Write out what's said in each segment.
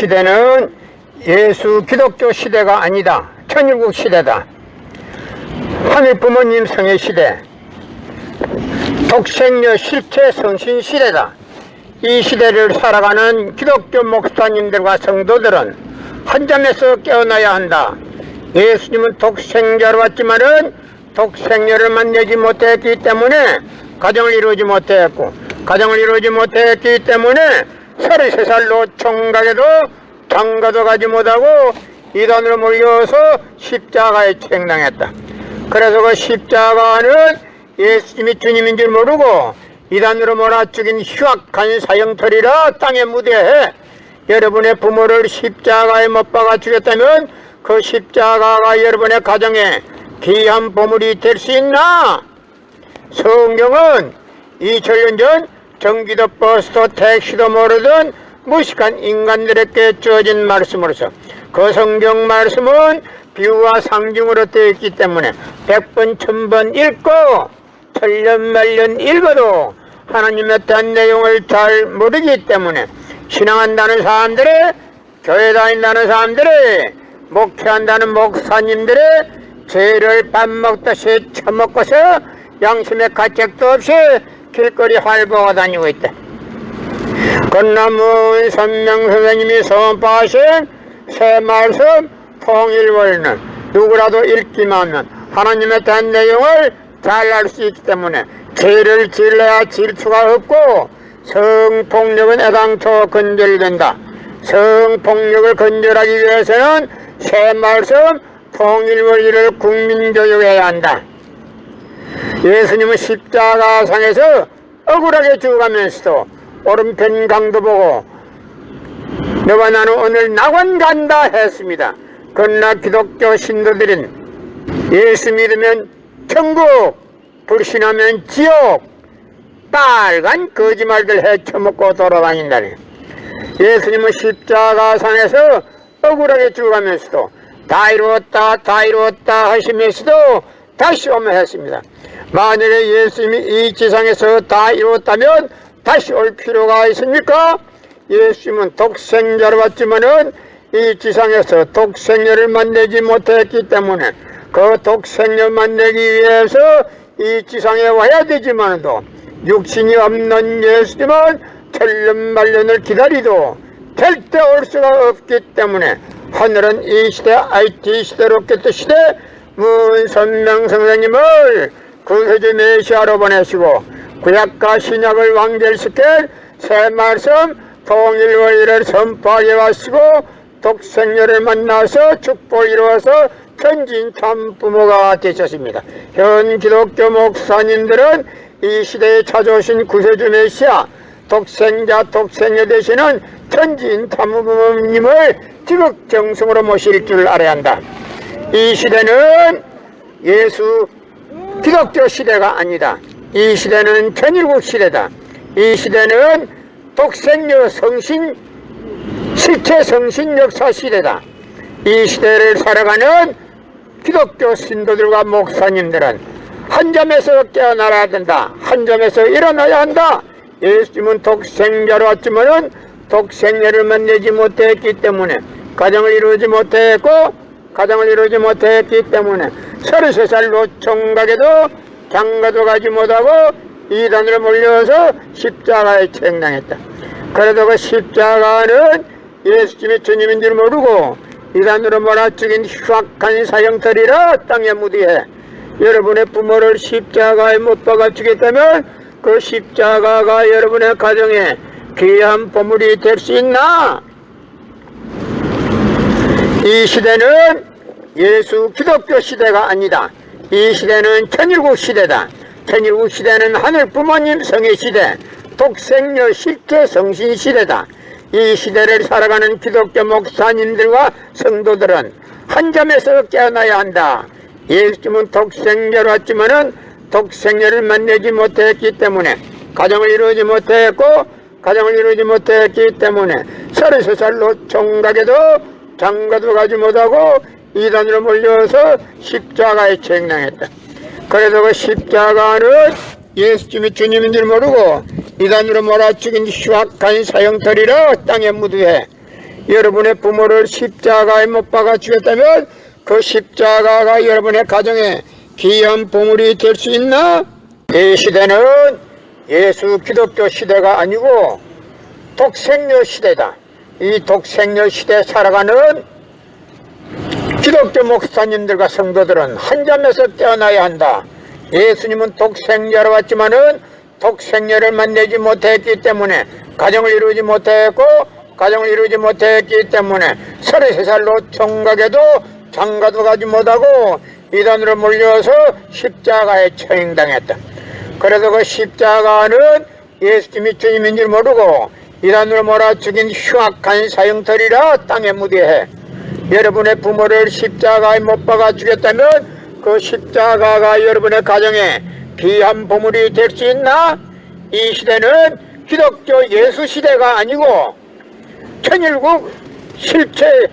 시대는 예수 기독교 시대가 아니다. 천일국 시대다. 하늘 부모님 성의 시대, 독생녀 실체 성신 시대다. 이 시대를 살아가는 기독교 목사님들과 성도들은 한 점에서 깨어나야 한다. 예수님은 독생자로 왔지만은 독생녀를 만나지 못했기 때문에 가정을 이루지 못했고, 가정을 이루지 못했기 때문에 33살로 총각에도 장가도 가지 못하고 이단으로 몰려서 십자가에 책당했다. 그래서 그 십자가는 예수님이 주님인 줄 모르고 이단으로 몰아 죽인 흉악한 사형터리라 땅에 무대해 여러분의 부모를 십자가에 못 박아 죽였다면 그 십자가가 여러분의 가정에 귀한 보물이 될 수 있나? 성경은 2000년 전 전기도 버스도 택시도 모르던 무식한 인간들에게 주어진 말씀으로서 그 성경 말씀은 비유와 상징으로 되어 있기 때문에 100번 1000번 읽고 천년만년 읽어도 하나님에 대한 내용을 잘 모르기 때문에 신앙한다는 사람들의, 교회 다닌다는 사람들의, 목회한다는 목사님들의 죄를 밥 먹듯이 처먹고서 양심의 가책도 없이 길거리 활보가 다니고 있다. 건남은 선명 선생님이 선포하신 새 말씀 통일원리는 누구라도 읽기만 하면 하나님에 대한 내용을 잘 알 수 있기 때문에 죄를 질러야 질수가 없고 성폭력은 애당초 건절된다. 성폭력을 건절하기 위해서는 새 말씀 통일원리를 국민교육해야 한다. 예수님은 십자가상에서 억울하게 죽어가면서도 오른편 강도 보고 너와 나는 오늘 낙원 간다 했습니다. 그러나 기독교 신도들은 예수 믿으면 천국, 불신하면 지옥, 빨간 거짓말들 헤쳐먹고 돌아다닌다니. 예수님은 십자가상에서 억울하게 죽어가면서도 다 이루었다 다 이루었다 하시면서도 다시 오면 했습니다. 만약에 예수님이 이 지상에서 다 이루었다면 다시 올 필요가 있습니까? 예수님은 독생자로 왔지만은 이 지상에서 독생녀를 만나지 못했기 때문에 그 독생녀 만나기 위해서 이 지상에 와야 되지만도 육신이 없는 예수님은 천년만년을 기다리도 절대 올 수가 없기 때문에 하늘은 이 시대 IT 시대 로켓 시대 문선명 선생님을 구세주 메시아로 보내시고 구약과 신약을 완결시킬 새 말씀 통일원리를 선포하게 하시고 독생녀를 만나서 축복을 이루어서 천진 참 부모가 되셨습니다. 현 기독교 목사님들은 이 시대에 찾아오신 구세주 메시아 독생자 독생녀 되시는 천진 참 부모님을 지극정성으로 모실 줄 알아야 한다. 이 시대는 예수 기독교 시대가 아니다. 이 시대는 천일국 시대다. 이 시대는 독생녀 성신 실체 성신 역사 시대다. 이 시대를 살아가는 기독교 신도들과 목사님들은 한 점에서 깨어나야 된다. 한 점에서 일어나야 한다. 예수님은 독생자로 왔지만은 독생녀를 만나지 못했기 때문에 가정을 이루지 못했고 가정을 이루지 못했기 때문에 33살로 총각에도 장가도 가지 못하고 이단으로 몰려서 십자가에 책당했다. 그래도 그 십자가는 예수님이 주님인 줄 모르고 이단으로 몰아 죽인 흉악한 사형터리라 땅에 무디해 여러분의 부모를 십자가에 못 박아 죽였다면 그 십자가가 여러분의 가정에 귀한 보물이 될 수 있나? 이 시대는 예수 기독교 시대가 아니다. 이 시대는 천일국 시대다. 천일국 시대는 하늘 부모님 성의 시대, 독생녀 실제 성신 시대다. 이 시대를 살아가는 기독교 목사님들과 성도들은 한 점에서 깨어나야 한다. 예수님은 독생자로 왔지만은 독생녀를 만나지 못했기 때문에 가정을 이루지 못했고 가정을 이루지 못했기 때문에 33살로 총각에도 장가도 가지 못하고 이단으로 몰려서 십자가에 책당했다. 그래서 그 십자가는 예수님이 주님인 줄 모르고 이단으로 몰아 죽인 흉악한 사형터리라 땅에 묻으해 여러분의 부모를 십자가에 못 박아 죽였다면 그 십자가가 여러분의 가정에 귀한 보물이 될 수 있나? 이 시대는 예수 기독교 시대가 아니고 독생녀 시대다. 이 독생녀 시대에 살아가는 기독교 목사님들과 성도들은 한 잠에서 깨어나야 한다. 예수님은 독생녀로 왔지만은 독생녀를 만나지 못했기 때문에 가정을 이루지 못했고, 가정을 이루지 못했기 때문에 33살로 총각에도 장가도 가지 못하고 이단으로 몰려서 십자가에 처형당했다. 그래서 그 십자가는 예수님이 주님인 줄 모르고 이단으로 몰아 죽인 흉악한 사형터리라 땅에 무대해. 여러분의 부모를 십자가에 못 박아 죽였다면 그 십자가가 여러분의 가정에 귀한 보물이 될 수 있나? 이 시대는 기독교 예수 시대가 아니고 천일국 실체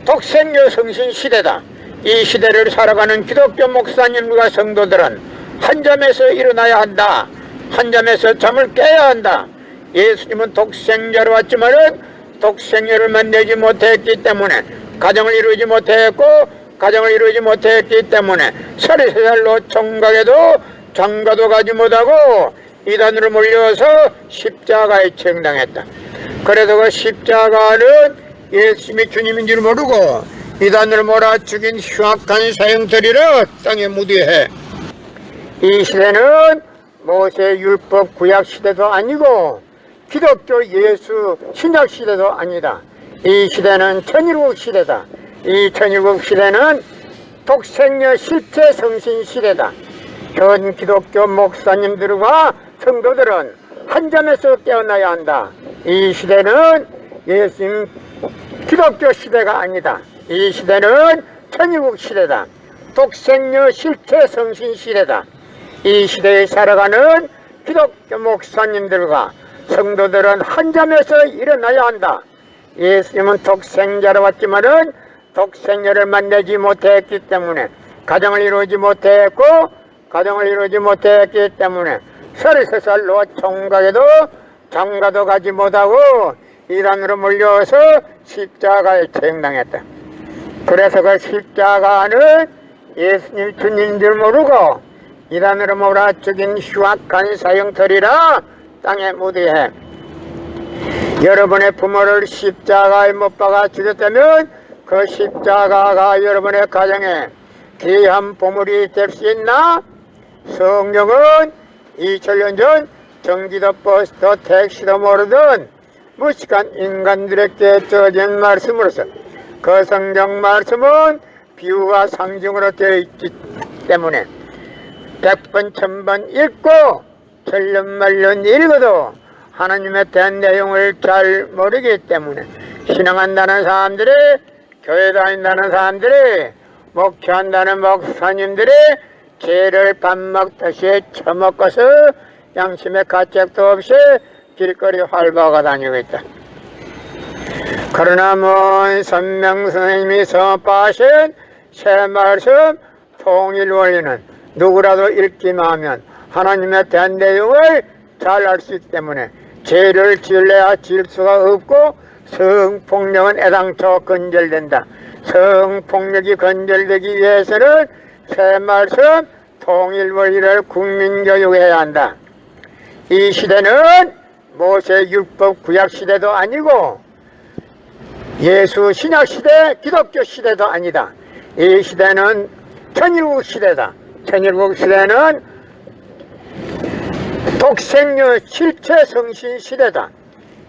독생녀 성신 시대다. 이 시대를 살아가는 기독교 목사님과 성도들은 한 잠에서 일어나야 한다. 한 잠에서 잠을 깨야 한다. 예수님은 독생자로 왔지만은 독생녀를 만나지 못했기 때문에 가정을 이루지 못했고, 가정을 이루지 못했기 때문에 33살로 총각에도 장가도 가지 못하고 이단으로 몰려서 십자가에 처형당했다. 그래서 그 십자가는 예수님이 주님인 줄 모르고 이단으로 몰아 죽인 흉악한 사형터리를 땅에 묻이해. 이 시대는 모세 율법 구약 시대도 아니고 기독교 예수 신약 시대도 아니다. 이 시대는 천일국 시대다. 이 천일국 시대는 독생녀 실체 성신 시대다. 전 기독교 목사님들과 성도들은 한 잠에서 깨어나야 한다. 이 시대는 예수님 기독교 시대가 아니다. 이 시대는 천일국 시대다. 독생녀 실체 성신 시대다. 이 시대에 살아가는 기독교 목사님들과 성도들은 한 잠에서 일어나야 한다. 예수님은 독생자로 왔지만은 독생녀를 만나지 못했기 때문에 가정을 이루지 못했고, 가정을 이루지 못했기 때문에 33살로 총각에도 장가도 가지 못하고 이단으로 몰려서 십자가에 처형당했다. 그래서 그 십자가는 예수님 주님인 줄 모르고 이단으로 몰아 죽인 흉악한 사형터리라 땅에 무대해. 여러분의 부모를 십자가에 못 박아 죽였다면 그 십자가가 여러분의 가정에 귀한 보물이 될 수 있나? 성경은 2000년 전 전기도 버스도 택시도 모르던 무식한 인간들에게 주어진 말씀으로서 그 성경 말씀은 비유와 상징으로 되어 있기 때문에 100번 1000번 읽고 천년만년 읽어도 하나님에 대한 내용을 잘 모르기 때문에 신앙한다는 사람들이, 교회 다닌다는 사람들이, 목회한다는 목사님들이 죄를 밥 먹듯이 처먹고서 양심의 가책도 없이 길거리 활보하고 다니고 있다. 그러나 먼 선명선생님이 선포하신 새 말씀 통일 원리는 누구라도 읽기만 하면 하나님에 대한 내용을 잘 알 수 있기 때문에 죄를 지을래야 지을 수가 없고 성폭력은 애당초 건절된다. 성폭력이 건절되기 위해서는 새 말씀 통일 원리를 국민교육해야 한다. 이 시대는 모세 율법 구약 시대도 아니고 예수 신약 시대, 기독교 시대도 아니다. 이 시대는 천일국 시대다. 천일국 시대는 독생녀 실체 성신 시대다.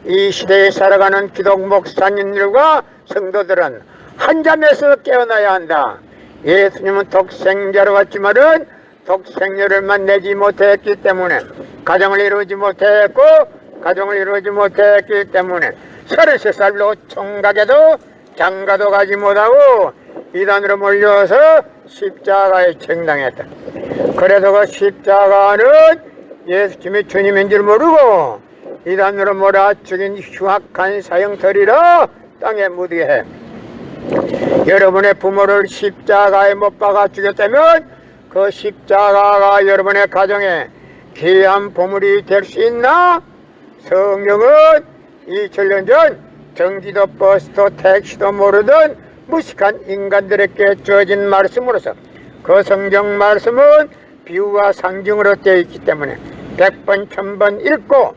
이 시대에 살아가는 기독 목사님들과 성도들은 한 잠에서 깨어나야 한다. 예수님은 독생자로 왔지만은 독생녀를 만나지 못했기 때문에 가정을 이루지 못했고, 가정을 이루지 못했기 때문에 33살로 총각에도 장가도 가지 못하고 이단으로 몰려서 십자가에 처형당했다. 그래서 그 십자가는 예수님이 주님인 줄 모르고 이단으로 몰아 죽인 흉악한 사형터리라 땅에 무디해. 여러분의 부모를 십자가에 못 박아 죽였다면 그 십자가가 여러분의 가정에 귀한 보물이 될 수 있나? 성경은 2000년 전 전기도 버스도 택시도 모르던 무식한 인간들에게 주어진 말씀으로서 그 성경 말씀은 비유와 상징으로 되어 있기 때문에 100번 1000번 읽고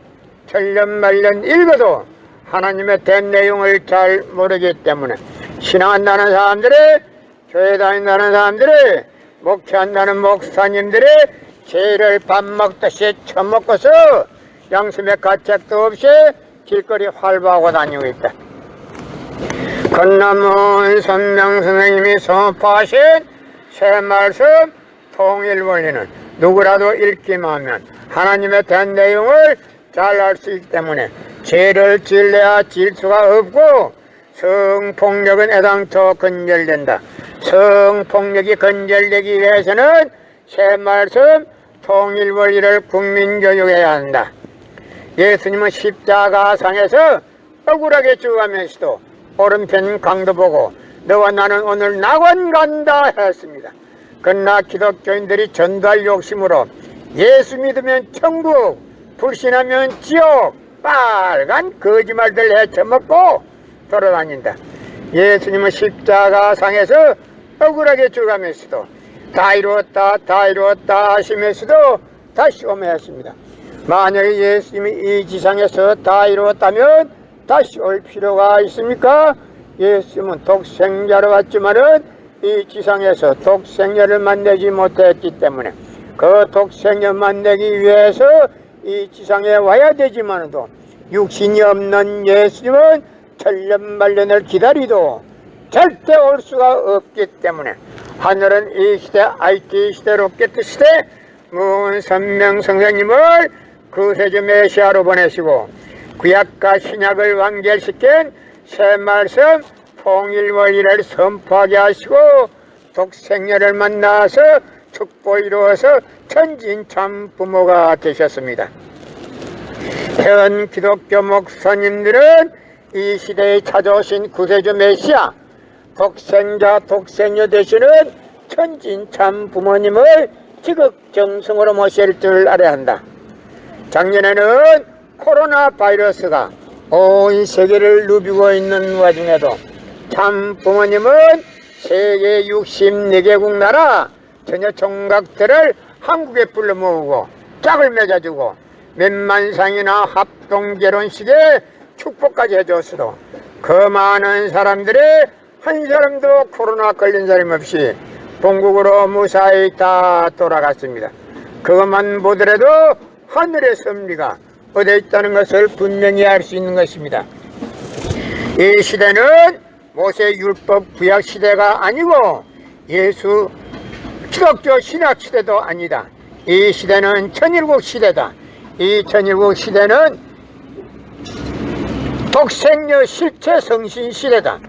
천년만년 읽어도 하나님의 된 내용을 잘 모르기 때문에 신앙한다는 사람들이, 교회 다닌다는 사람들이, 목회한다는 목사님들이 죄를 밥 먹듯이 처먹고서 양심의 가책도 없이 길거리 활보하고 다니고 있다. 건남은 선명 선생님이 선포하신 새 말씀 통일 원리는 누구라도 읽기만 하면 하나님의 된 내용을 잘 알 수 있기 때문에 죄를 질래야 질 수가 없고 성폭력은 애당초 근절된다. 성폭력이 근절되기 위해서는 새 말씀 통일 원리를 국민교육해야 한다. 예수님은 십자가상에서 억울하게 죽어가면서도 오른편 강도 보고 너와 나는 오늘 낙원 간다 했습니다. 그러나 기독교인들이 전도할 욕심으로 예수 믿으면 천국, 불신하면 지옥, 빨간 거짓말들 헤쳐먹고 돌아다닌다. 예수님은 십자가상에서 억울하게 죽어가면서도 다 이루었다 다 이루었다 하시면서도 다시 오매 했습니다. 만약에 예수님이 이 지상에서 다 이루었다면 다시 올 필요가 있습니까? 예수님은 독생자로 왔지만은 이 지상에서 독생자를 만나지 못했기 때문에 그 독생자 만나기 위해서 이 지상에 와야 되지만도 육신이 없는 예수님은 천년만년을 기다리도 절대 올 수가 없기 때문에 하늘은 이 시대 IT 시대 로켓 시대 문선명 선생님을 구세주 메시아로 보내시고 구약과 신약을 완결시킨 새 말씀 통일 원리를 선포하게 하시고 독생녀를 만나서 축복 이루어서 천진참 부모가 되셨습니다. 현 기독교 목사님들은 이 시대에 찾아오신 구세주 메시아 독생자 독생녀 되시는 천진참 부모님을 지극정성으로 모실 줄 알아야 한다. 작년에는 코로나 바이러스가 온 세계를 누비고 있는 와중에도 참 부모님은 세계 64개국 나라 전혀 총각들을 한국에 불러 모으고 짝을 맺어주고 몇만 상이나 합동 결혼식에 축복까지 해줬어도 그 많은 사람들이 한 사람도 코로나 걸린 사람 없이 본국으로 무사히 다 돌아갔습니다. 그것만 보더라도 하늘의 섭리가 어디에 있다는 것을 분명히 알 수 있는 것입니다. 이 시대는 모세 율법 구약 시대가 아니고 예수 기독교 신약 시대도 아니다. 이 시대는 천일국 시대다. 이 천일국 시대는 독생녀 실체 성신 시대다.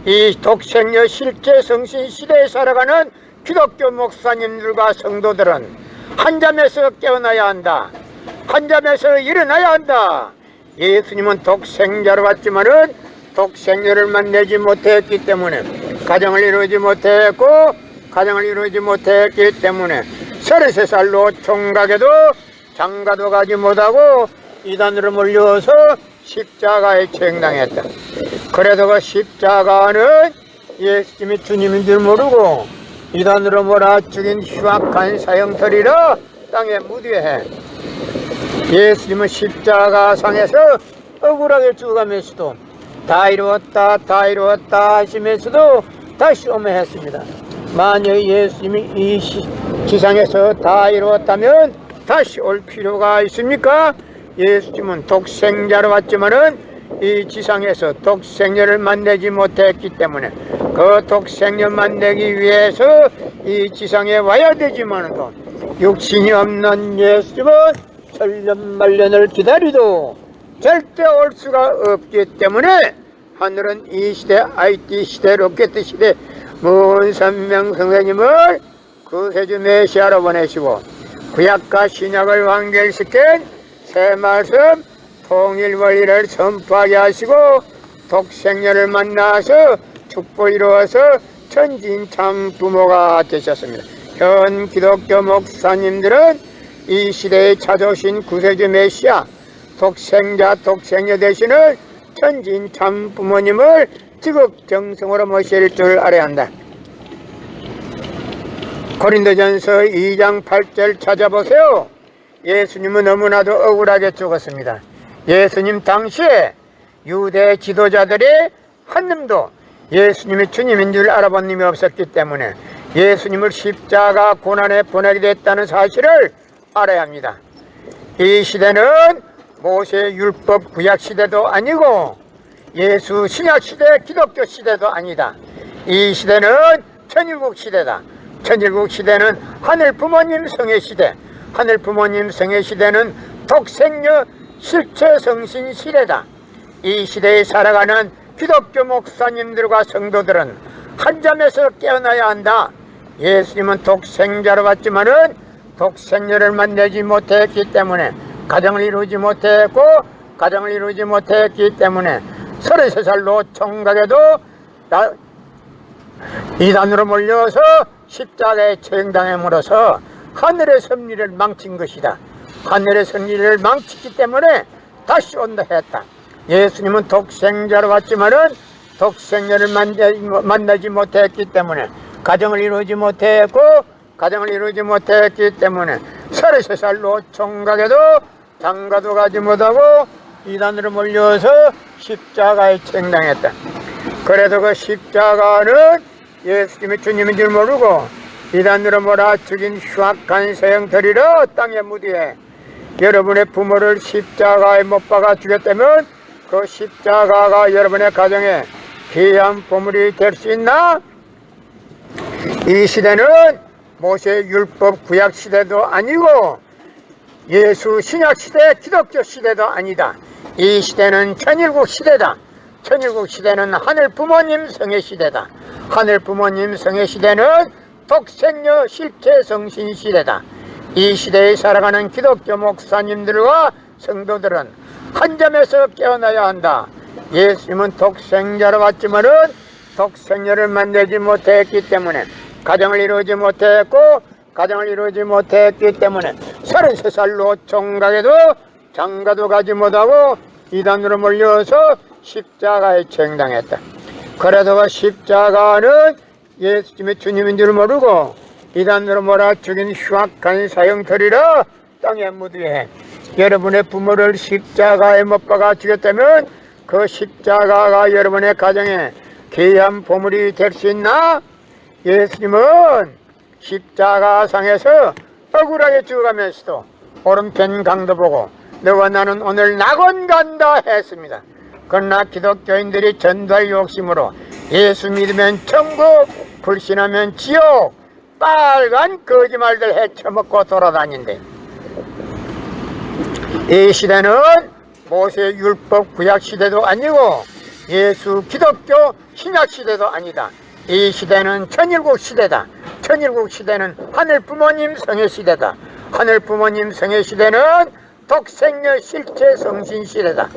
이 독생녀 실체 성신 시대에 살아가는 기독교 목사님들과 성도들은 한잠에서 깨어나야 한다. 한잠에서 일어나야 한다. 예수님은 독생자로 왔지만은 독생녀를 만나지 못했기 때문에 가정을 이루지 못했고 가정을 이루지 못했기 때문에 33살로 총각에도 장가도 가지 못하고 이단으로 몰려서 십자가에 처형당했다. 그래도 그 십자가는 예수님이 주님인 줄 모르고 이단으로 몰아 죽인 흉악한 사형터리라 땅에 묻어해 예수님은 십자가상에서 억울하게 죽어가면서도 다 이루었다 다 이루었다 하시면서도 다시 오매했습니다. 만약 예수님이 이 지상에서 다 이루었다면 다시 올 필요가 있습니까? 예수님은 독생자로 왔지만은 이 지상에서 독생녀를 만나지 못했기 때문에 그 독생녀 만나기 위해서 이 지상에 와야 되지만도 육신이 없는 예수님은 천년만년을 기다리도 절대 올 수가 없기 때문에 하늘은 이 시대 IT 시대 로켓 시대 문선명 선생님을 구세주 메시아로 보내시고 구약과 신약을 완결시킨 새 말씀 통일 원리를 선포하게 하시고 독생녀를 만나서 축복 이루어서 천진참 부모가 되셨습니다. 현 기독교 목사님들은 이 시대에 찾아오신 구세주 메시아 독생자 독생녀 되시는 천지인 참 부모님을 지극정성으로 모실 줄 알아야 한다. 고린도전서 2장 8절 찾아보세요. 예수님은 너무나도 억울하게 죽었습니다. 예수님 당시에 유대 지도자들이 한 놈도 예수님이 주님인 줄 알아본 놈이 없었기 때문에 예수님을 십자가 고난에 보내게 됐다는 사실을 알아야 합니다. 이 시대는 모세 율법 구약 시대도 아니고 예수 신약 시대 기독교 시대도 아니다. 이 시대는 천일국 시대다. 천일국 시대는 하늘 부모님 성의 시대, 하늘 부모님 성의 시대는 독생녀 실체 성신 시대다. 이 시대에 살아가는 기독교 목사님들과 성도들은 한 잠에서 깨어나야 한다. 예수님은 독생자로 왔지만은 독생녀를 만나지 못했기 때문에 가정을 이루지 못했고, 가정을 이루지 못했기 때문에 33살로 총각에도 이단으로 몰려서 십자가에 처형당함으로써 하늘의 섭리를 망친 것이다. 하늘의 섭리를 망치기 때문에 다시 온다 했다. 예수님은 독생자로 왔지만은 독생녀를 만나지 못했기 때문에 가정을 이루지 못했고, 가정을 이루지 못했기 때문에 33살로 총각에도 장가도 가지 못하고 이단으로 몰려서 십자가에 처형당했다. 그래도 그 십자가는 예수님이 주님인 줄 모르고 이단으로 몰아 죽인 흉악한 서형들이라 땅의 무디에 여러분의 부모를 십자가에 못 박아 죽였다면 그 십자가가 여러분의 가정에 귀한 보물이 될 수 있나? 이 시대는 모세 율법 구약 시대도 아니고 예수 신약 시대 기독교 시대도 아니다. 이 시대는 천일국 시대다. 천일국 시대는 하늘 부모님 성의 시대다. 하늘 부모님 성의 시대는 독생녀 실체 성신 시대다. 이 시대에 살아가는 기독교 목사님들과 성도들은 한 잠에서 깨어나야 한다. 예수님은 독생자로 왔지만은 독생녀를 만나지 못했기 때문에 가정을 이루지 못했고, 가정을 이루지 못했기 때문에 33살로 총각에도 장가도 가지 못하고 이단으로 몰려서 십자가에 처형당했다. 그래서 그 십자가는 예수님의 주님인 줄 모르고 이단으로 몰아 죽인 흉악한 사형터리라 땅의 무디에 여러분의 부모를 십자가에 못 박아 죽였다면 그 십자가가 여러분의 가정에 귀한 보물이 될 수 있나? 예수님은 십자가상에서 억울하게 죽어가면서도 오른편 강도 보고 너와 나는 오늘 낙원 간다 했습니다. 그러나 기독교인들이 전도할 욕심으로 예수 믿으면 천국, 불신하면 지옥, 빨간 거짓말들 헤쳐먹고 돌아다닌대. 이 시대는 모세 율법 구약 시대도 아니고 예수 기독교 신약 시대도 아니다. 이 시대는 천일국 시대다. 천일국 시대는 하늘 부모님 성의 시대다. 하늘 부모님 성의 시대는 독생녀 실체 성신 시대다.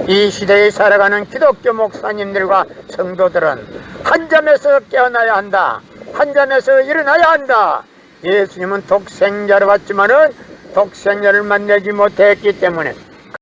이 시대에 살아가는 기독교 목사님들과 성도들은 한 잠에서 깨어나야 한다. 한 잠에서 일어나야 한다. 예수님은 독생자로 왔지만은 독생녀를 만나지 못했기 때문에